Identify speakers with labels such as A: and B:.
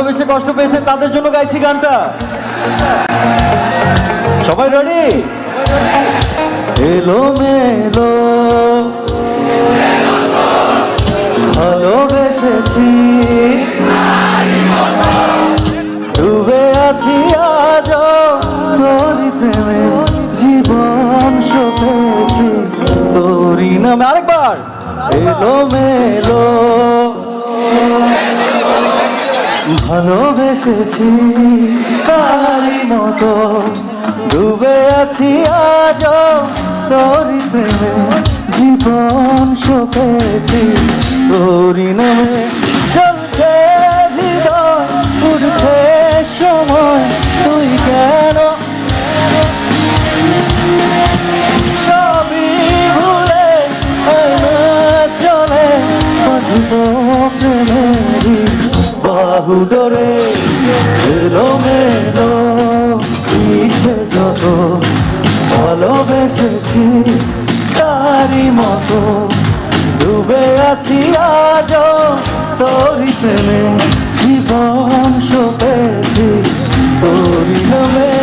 A: বেশি কষ্ট পেয়েছে তাদের জন্য গাইছি গানটা। সবাই রেডি? এলো মেলো ভালোবেসেছি, ডুবে আছি আজ তোরি প্রেমে, জীবন সপেছি তোরি নামে। আরেকবার এলো মেলো ভালোবেসেছি তারি মতো, ডুবে আছি আজ তোরি প্রেমে, জীবন সপেছি তোরি নামে। চলছে হৃদয় উঠছে সময়, তুই কেন সবই ভুলে চলে বাঁধব প্রেমেরই বাহু ডোরে। এলো মেলো ইচ্ছে যত, ভালোবেসেছি তারি মতো, ডুবে আছি আজ তোরি প্রেমে, জীবন সপেছি তোরি নামে।